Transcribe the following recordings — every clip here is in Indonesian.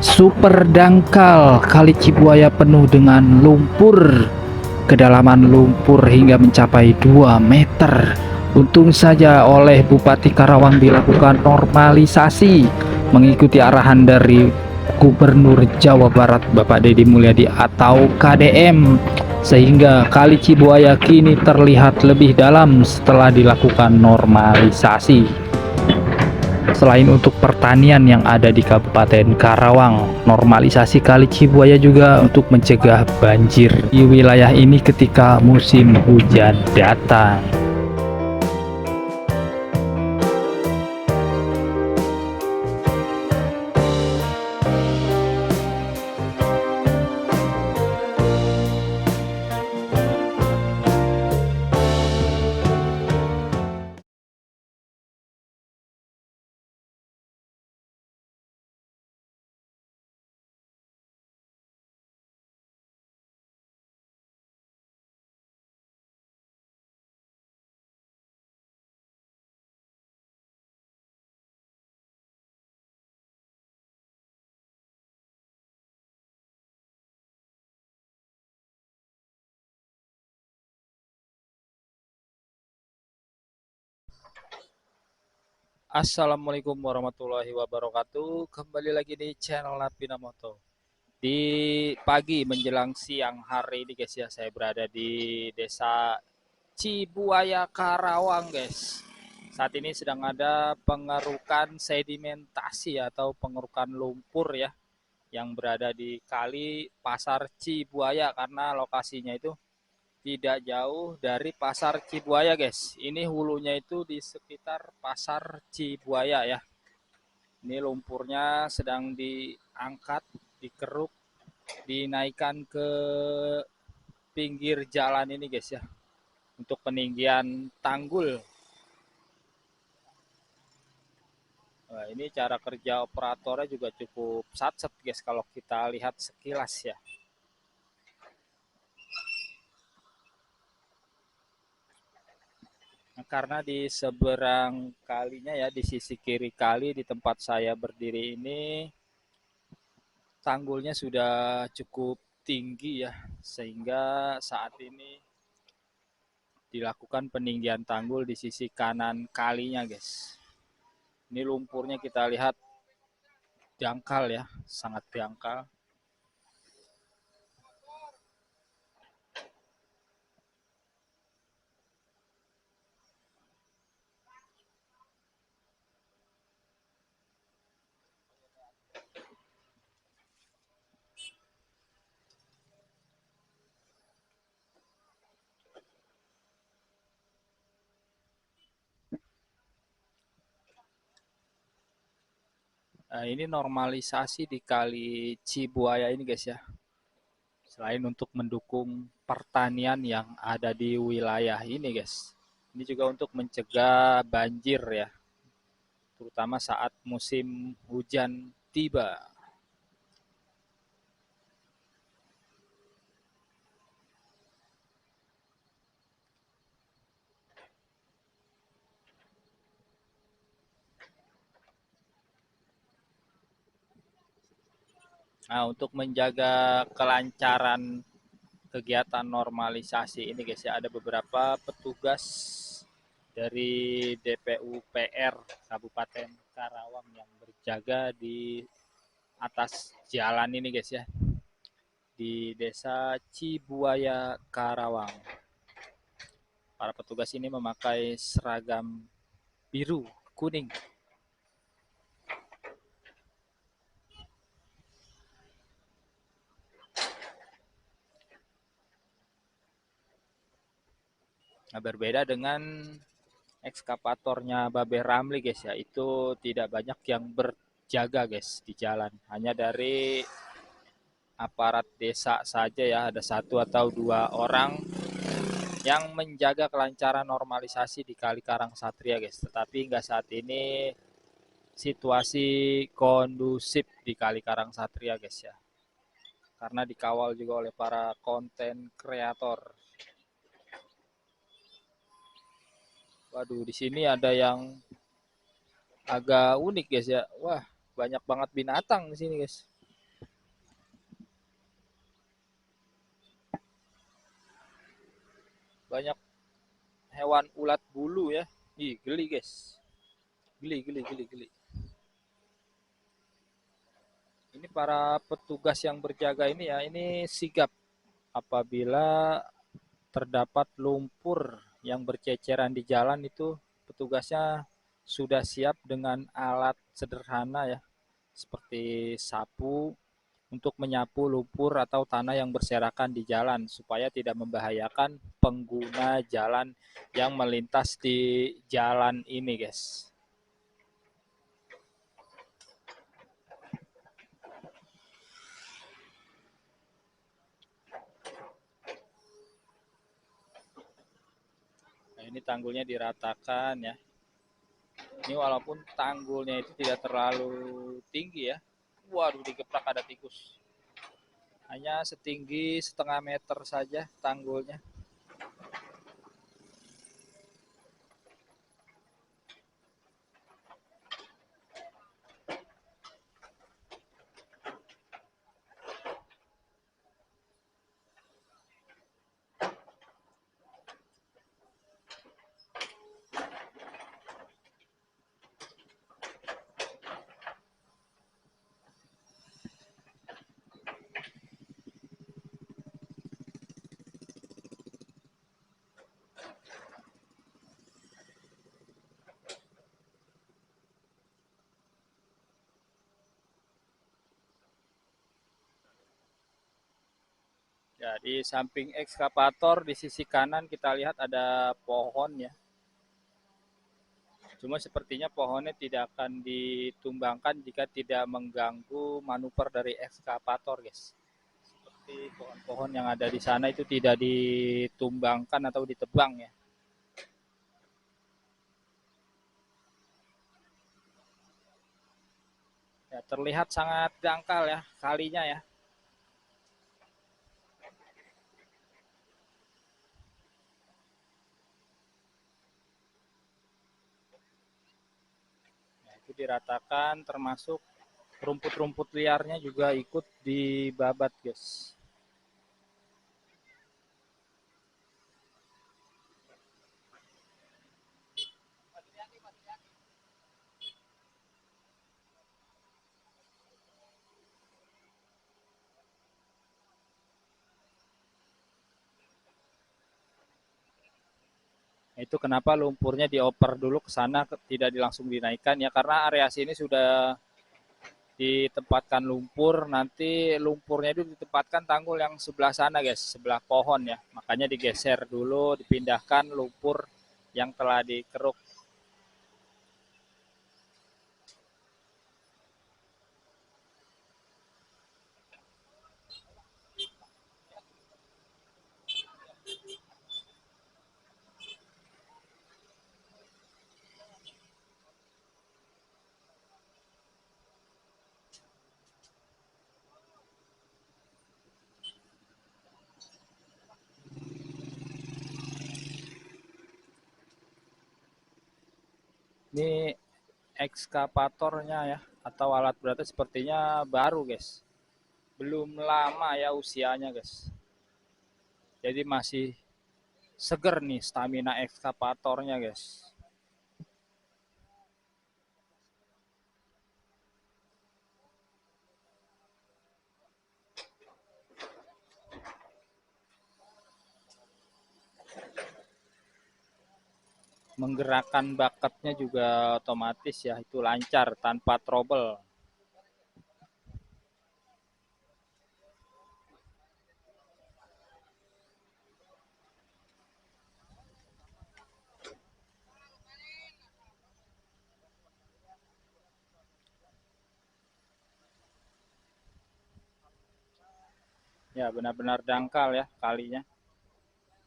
Super dangkal Kali Cibuaya penuh dengan lumpur. Kedalaman lumpur hingga mencapai 2 meter. Untung saja oleh Bupati Karawang dilakukan normalisasi mengikuti arahan dari Gubernur Jawa Barat Bapak Deddy Mulyadi atau KDM, sehingga Kali Cibuaya kini terlihat lebih dalam setelah dilakukan normalisasi. Selain untuk pertanian yang ada di Kabupaten Karawang, normalisasi Kali Cibuaya juga untuk mencegah banjir di wilayah ini ketika musim hujan datang. Assalamualaikum warahmatullahi wabarakatuh. Kembali lagi di channel Natpina Moto. Di pagi menjelang siang hari ini guys ya, saya berada di Desa Cibuaya Karawang guys. Saat ini sedang ada pengerukan sedimentasi atau pengerukan lumpur ya, yang berada di Kali Pasar Cibuaya karena lokasinya itu tidak jauh dari Pasar Cibuaya guys. Ini hulunya itu di sekitar Pasar Cibuaya ya. Ini lumpurnya sedang diangkat, dikeruk, dinaikkan ke pinggir jalan ini guys ya. Untuk peninggian tanggul. Nah, ini cara kerja operatornya juga cukup satset guys kalau kita lihat sekilas ya. Nah, karena di seberang kalinya ya, di sisi kiri kali di tempat saya berdiri ini tanggulnya sudah cukup tinggi ya, sehingga saat ini dilakukan peninggian tanggul di sisi kanan kalinya guys. Ini lumpurnya kita lihat dangkal ya, sangat dangkal. Nah, ini normalisasi di Kali Cibuaya ini guys ya. Selain untuk mendukung pertanian yang ada di wilayah ini guys. Ini juga untuk mencegah banjir ya, terutama saat musim hujan tiba. Nah, untuk menjaga kelancaran kegiatan normalisasi ini guys ya, ada beberapa petugas dari DPU PR Kabupaten Karawang yang berjaga di atas jalan ini guys ya, di Desa Cibuaya Karawang. Para petugas ini memakai seragam biru kuning. Nah, berbeda dengan ekskavatornya Babe Ramli guys ya, itu tidak banyak yang berjaga guys di jalan. Hanya dari aparat desa saja ya, ada 1 atau 2 orang yang menjaga kelancaran normalisasi di Kali Karangsatria guys. Tetapi hingga saat ini situasi kondusif di Kali Karangsatria guys ya. Karena dikawal juga oleh para konten kreator. Waduh, di sini ada yang agak unik guys ya. Wah, banyak banget binatang di sini guys. banyak hewan ulat bulu ya. Ih, geli guys. Geli. Ini para petugas yang berjaga ini ya, ini sigap apabila terdapat lumpur yang berceceran di jalan itu petugasnya sudah siap dengan alat sederhana ya, seperti sapu untuk menyapu lumpur atau tanah yang berserakan di jalan supaya tidak membahayakan pengguna jalan yang melintas di jalan ini, guys. Nah, ini tanggulnya diratakan ya. Ini walaupun tanggulnya itu tidak terlalu tinggi ya. Waduh, digeplak ada tikus. Hanya setinggi setengah meter saja tanggulnya. Ya, di samping ekskavator di sisi kanan kita lihat ada pohon ya. Cuma sepertinya pohonnya tidak akan ditumbangkan jika tidak mengganggu manuver dari ekskavator, guys. Seperti pohon-pohon yang ada di sana itu tidak ditumbangkan atau ditebang ya. Ya, terlihat sangat dangkal ya kalinya ya. Nah, itu diratakan termasuk rumput-rumput liarnya juga ikut dibabat, guys. Itu kenapa lumpurnya dioper dulu ke sana, tidak langsung dinaikkan ya, karena area sini sudah ditempatkan lumpur, nanti lumpurnya itu ditempatkan tanggul yang sebelah sana, guys, sebelah pohon ya, makanya digeser dulu, dipindahkan lumpur yang telah dikeruk. Ini ekskavatornya ya, atau alat beratnya sepertinya baru, guys, belum lama ya usianya, guys, jadi masih seger nih stamina ekskavatornya, guys. Menggerakkan bakatnya juga otomatis ya, itu lancar tanpa trouble. Ya, benar-benar dangkal ya kalinya,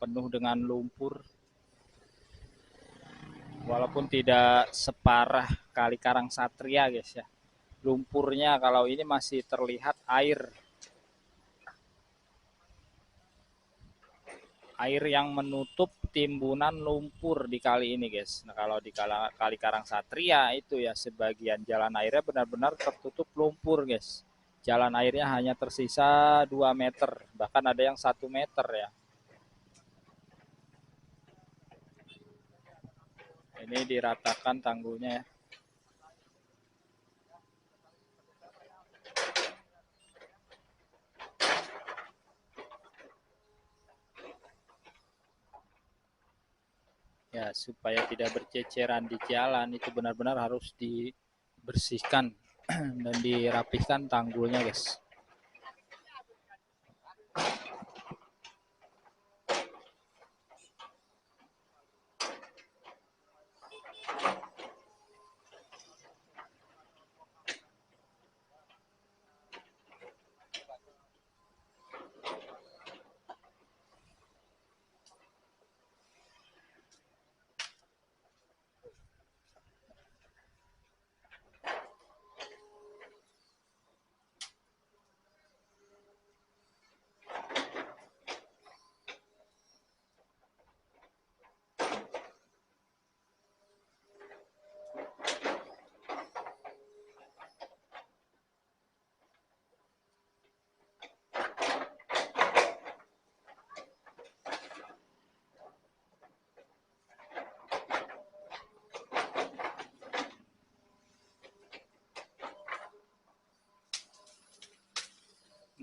penuh dengan lumpur. Walaupun tidak separah Kali Karang Satria, guys ya. Lumpurnya kalau ini masih terlihat air. Air yang menutup timbunan lumpur di kali ini, guys. Nah, kalau di Kali Karang Satria itu ya sebagian jalan airnya benar-benar tertutup lumpur, guys. Jalan airnya hanya tersisa 2 meter, bahkan ada yang 1 meter ya. ini diratakan tanggulnya ya. Ya, supaya tidak berceceran di jalan itu benar-benar harus dibersihkan dan dirapihkan tanggulnya, guys.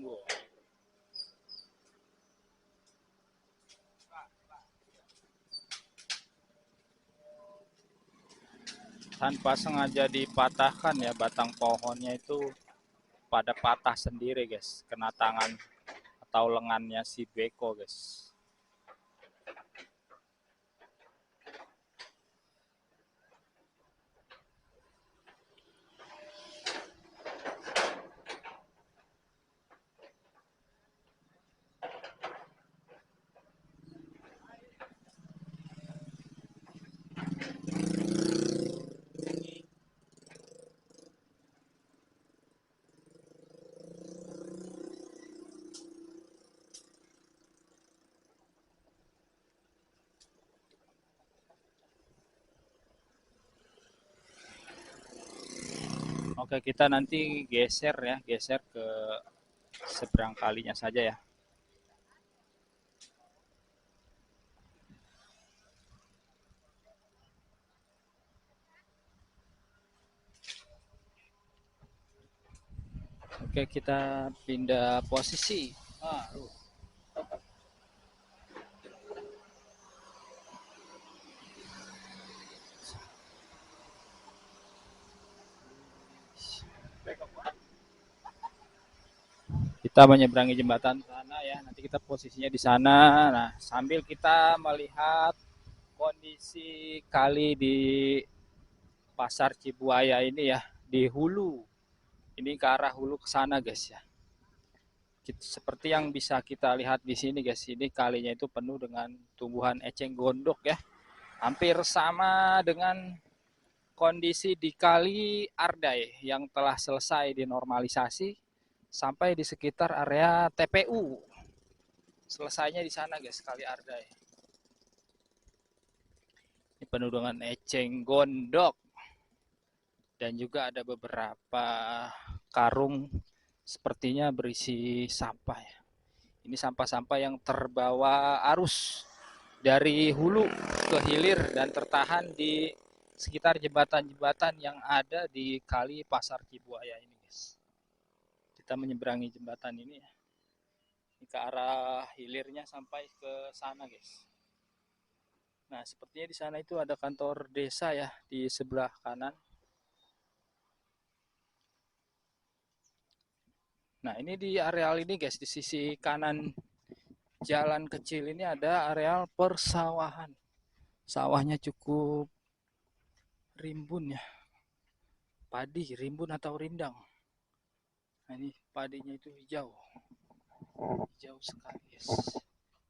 Wow. Tanpa sengaja dipatahkan ya, batang pohonnya itu pada patah sendiri, guys, kena tangan atau lengannya si beko, guys. Oke, kita nanti geser ya, geser ke seberang kalinya saja ya. Oke, kita pindah posisi. Kita menyeberangi jembatan sana ya. Nanti kita posisinya di sana. Nah, sambil kita melihat kondisi kali di Pasar Cibuaya ini ya, di hulu. Ini ke arah hulu ke sana, guys ya. Seperti yang bisa kita lihat di sini, guys. Ini kalinya itu penuh dengan tumbuhan eceng gondok ya. Hampir sama dengan kondisi di Kali Ardai yang telah selesai dinormalisasi sampai di sekitar area TPU. Selesainya di sana, guys, Kali Ardai. Ini penuh dengan eceng gondok. Dan juga ada beberapa karung sepertinya berisi sampah ya. Ini sampah-sampah yang terbawa arus dari hulu ke hilir dan tertahan di sekitar jembatan-jembatan yang ada di Kali Pasar Cibuaya ini, guys. Kita menyeberangi jembatan ini ya. Ini ke arah hilirnya sampai ke sana, guys. Nah, sepertinya di sana itu ada kantor desa ya di sebelah kanan. Nah, ini di areal ini, guys, di sisi kanan jalan kecil ini ada areal persawahan. Sawahnya cukup rimbun ya. Padi, rimbun atau rindang. Nah, ini padinya itu hijau. Hijau sekali, guys.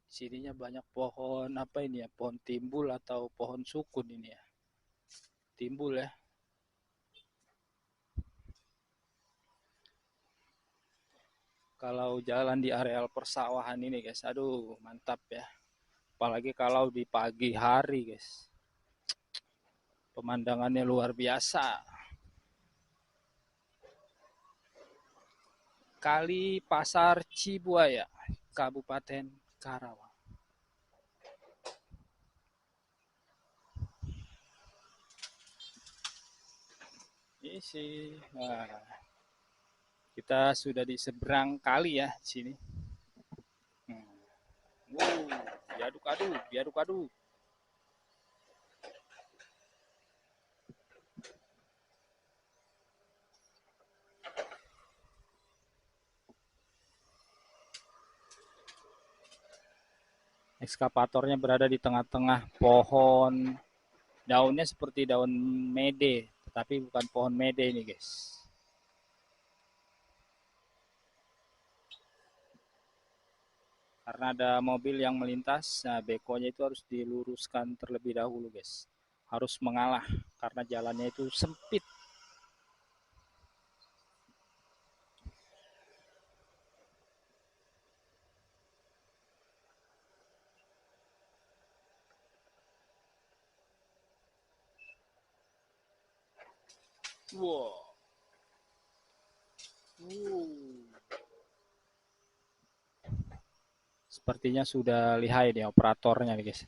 Sininya banyak pohon apa ini ya? Pohon timbul atau pohon sukun ini ya. Timbul ya. Kalau jalan di areal persawahan ini, guys, aduh mantap ya. Apalagi kalau di pagi hari, guys. Pemandangannya luar biasa. Kali Pasar Cibuaya, Kabupaten Karawang. Isi. Nah, kita sudah di seberang kali ya di sini. Hmm. Diaduk-aduk, diaduk-aduk. Ekskavatornya berada di tengah-tengah pohon. Daunnya seperti daun mede, tetapi bukan pohon mede ini, guys. Karena ada mobil yang melintas, nah bekonya itu harus diluruskan terlebih dahulu, guys. Harus mengalah karena jalannya itu sempit. Wow. Sepertinya sudah lihai nih operatornya nih, guys.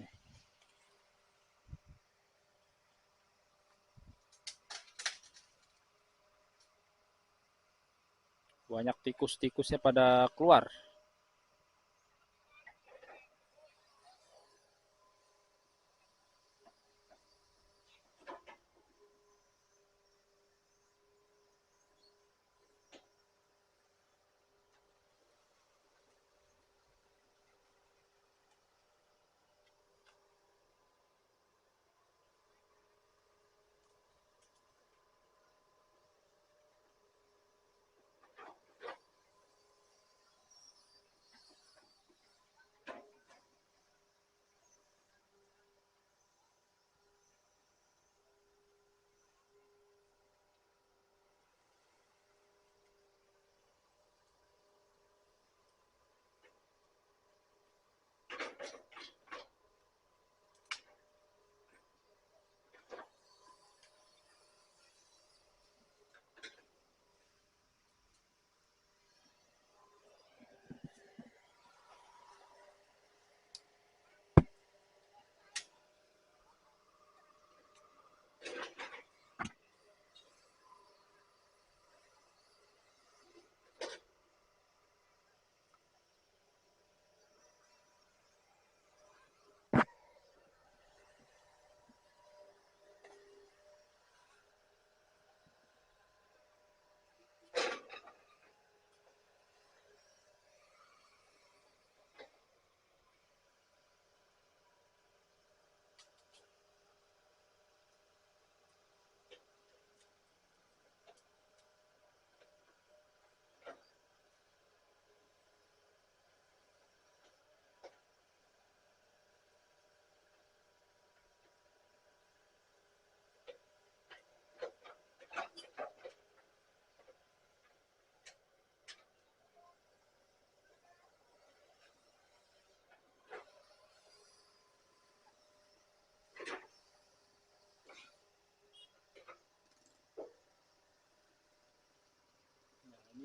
Banyak tikus-tikusnya pada keluar.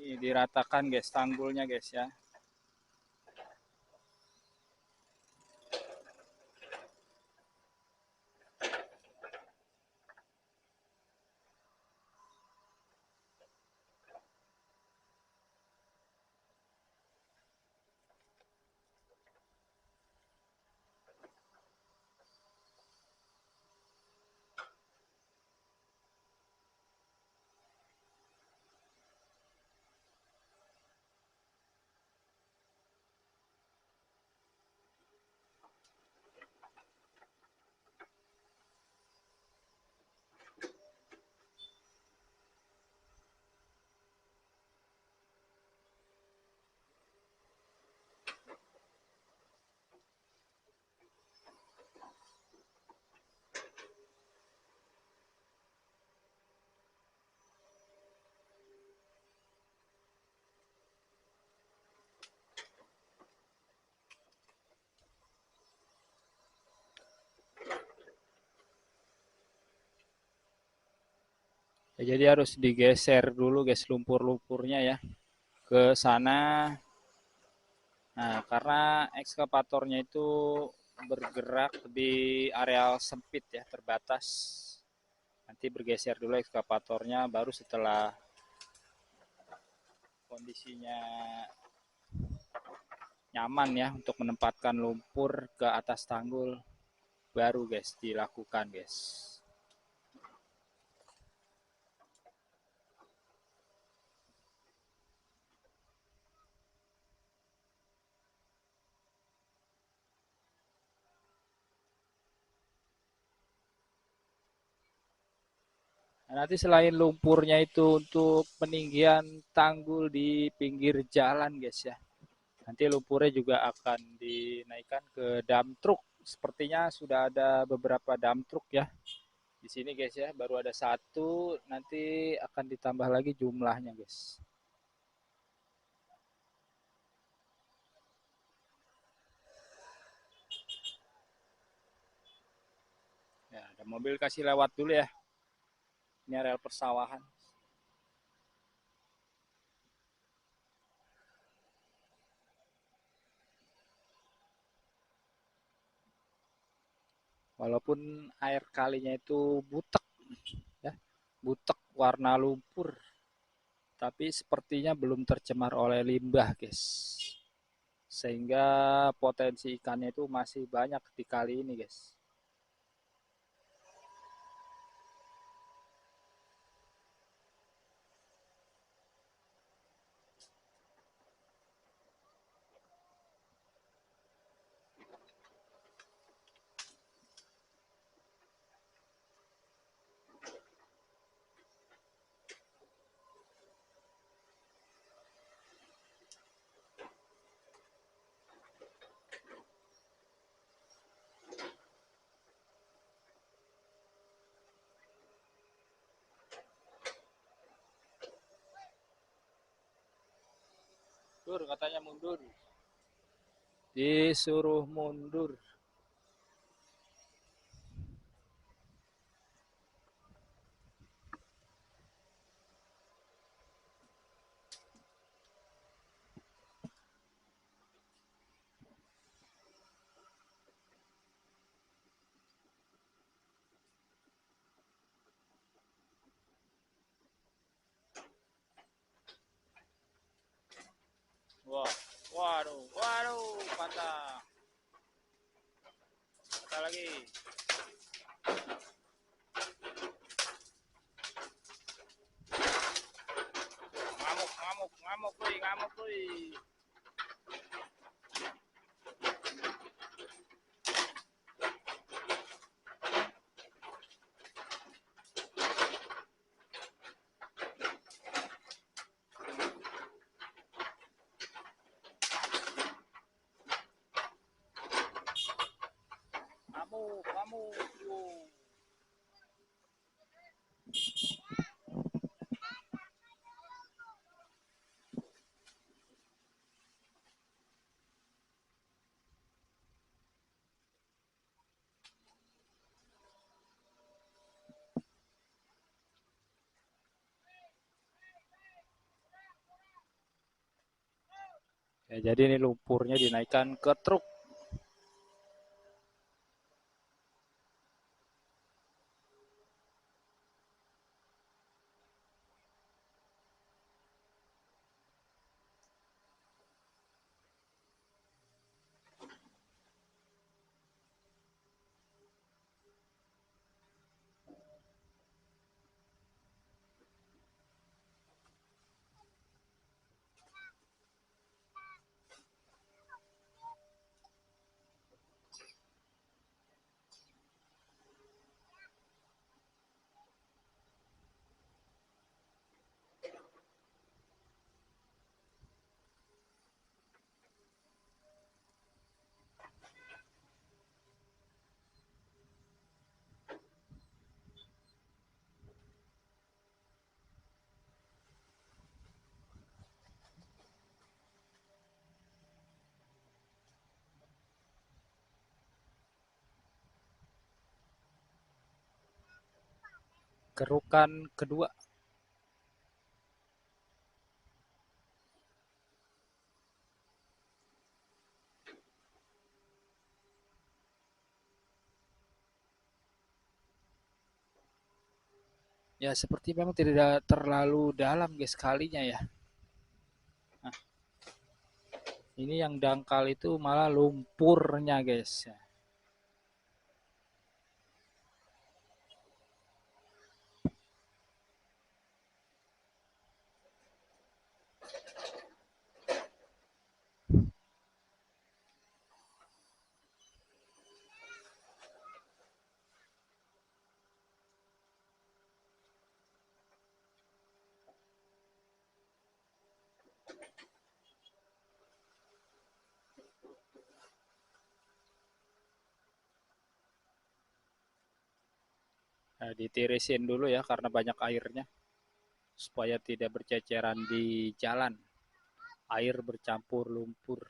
Ini diratakan, guys, tanggulnya, guys, ya. Ya, jadi harus digeser dulu, guys, lumpur-lumpurnya ya ke sana. Nah, karena ekskavatornya itu bergerak di areal sempit ya, terbatas. Nanti bergeser dulu ekskavatornya, baru setelah kondisinya nyaman ya untuk menempatkan lumpur ke atas tanggul, baru guys dilakukan guys. Nah, nanti selain lumpurnya itu untuk peninggian tanggul di pinggir jalan guys ya. Nanti lumpurnya juga akan dinaikkan ke dump truck. Sepertinya sudah ada beberapa dump truck ya di sini guys ya. Baru ada satu, nanti akan ditambah lagi jumlahnya guys. Ya, ada mobil kasih lewat dulu ya. Ini areal persawahan. Walaupun air kalinya itu butek ya, butek warna lumpur, tapi sepertinya belum tercemar oleh limbah guys, sehingga potensi ikannya itu masih banyak di kali ini guys. Mundur katanya, mundur, disuruh mundur. Wah, waduh, waduh, patah, patah lagi. Ngamuk, ngamuk, ngamuk, kuy, ngamuk, kuy. Ngamuk, ngamuk. Ya, jadi ini lumpurnya dinaikkan ke truk. Kerukan kedua. Ya seperti memang tidak terlalu dalam guys kalinya ya. Nah, ini yang dangkal itu malah lumpurnya guys. Nah, ditirisin dulu ya karena banyak airnya supaya tidak berceceran di jalan. Air bercampur lumpur.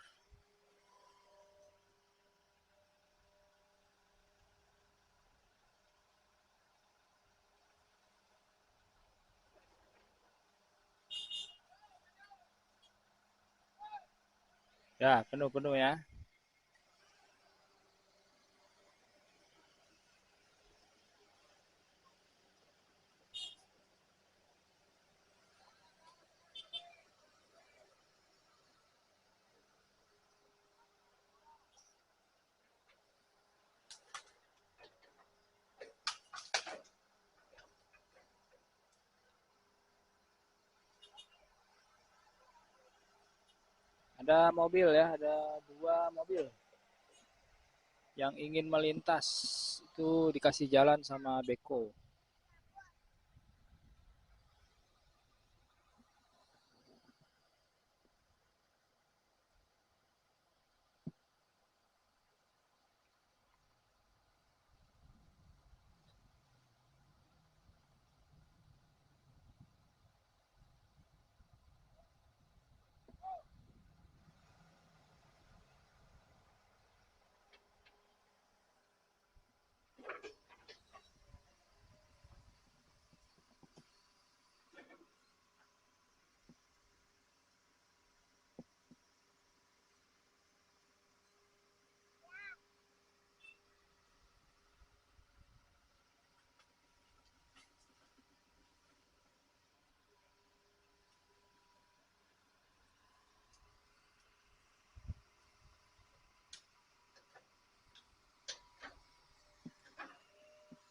Ya, penuh-penuh ya. Ada mobil ya, ada dua mobil yang ingin melintas itu dikasih jalan sama beko.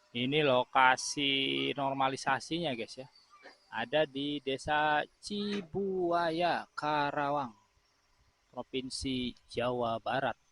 Ini lokasi normalisasinya guys ya. Ada di Desa Cibuaya, Karawang, Provinsi Jawa Barat.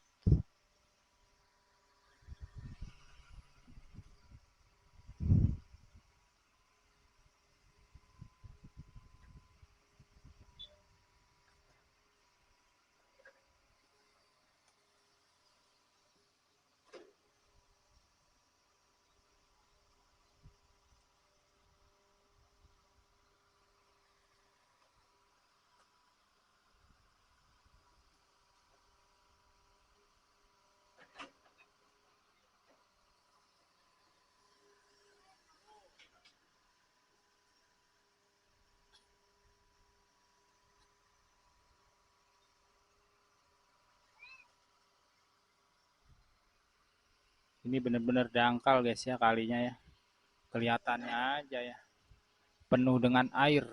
Ini benar-benar dangkal guys ya kalinya ya. Kelihatannya aja ya. Penuh dengan air.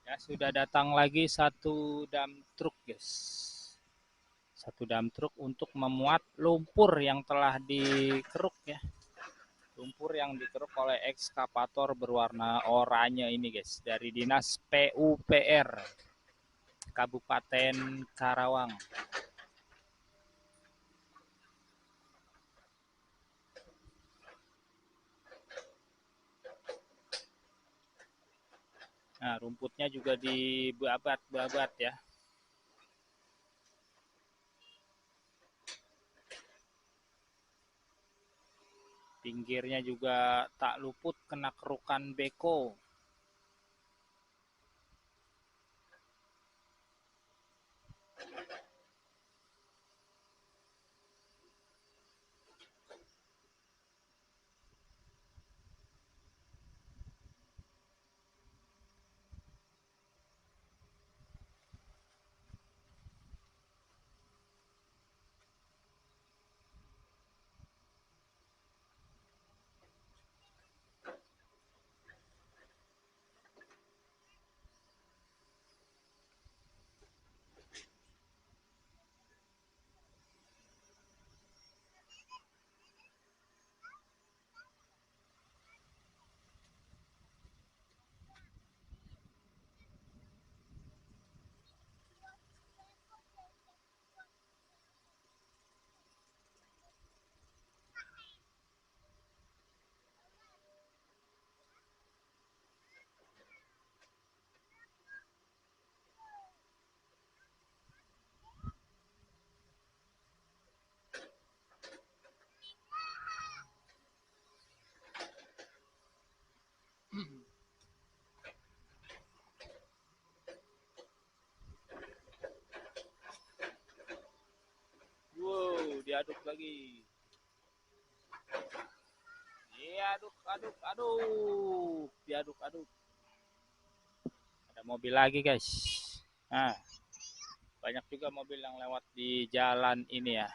Ya, sudah datang lagi satu dump truk guys. Satu dump truk untuk memuat lumpur yang telah dikeruk ya. Lumpur yang dikeruk oleh ekskavator berwarna oranye ini guys. Dari Dinas PUPR Kabupaten Karawang. Nah, rumputnya juga dibabat-babat ya. Pinggirnya juga tak luput kena kerukan beko. diaduk lagi. Aduk, diaduk. Ada mobil lagi guys. Nah, banyak juga mobil yang lewat di jalan ini ya.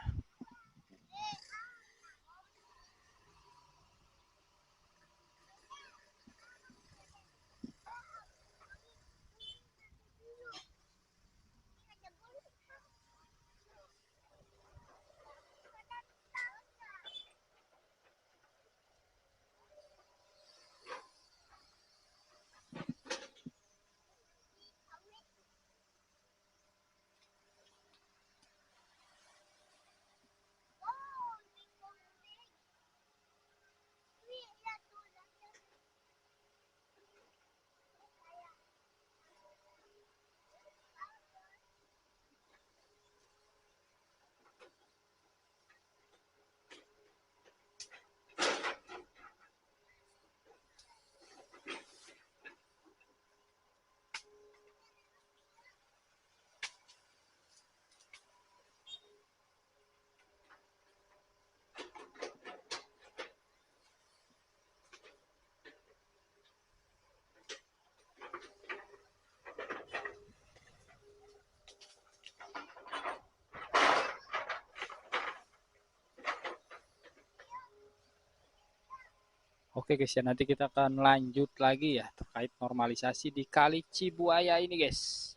Oke guys ya, nanti kita akan lanjut lagi ya terkait normalisasi di Kali Cibuaya ini guys.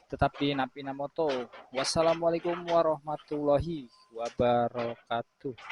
Tetap di Napina Moto. Wassalamualaikum warahmatullahi wabarakatuh.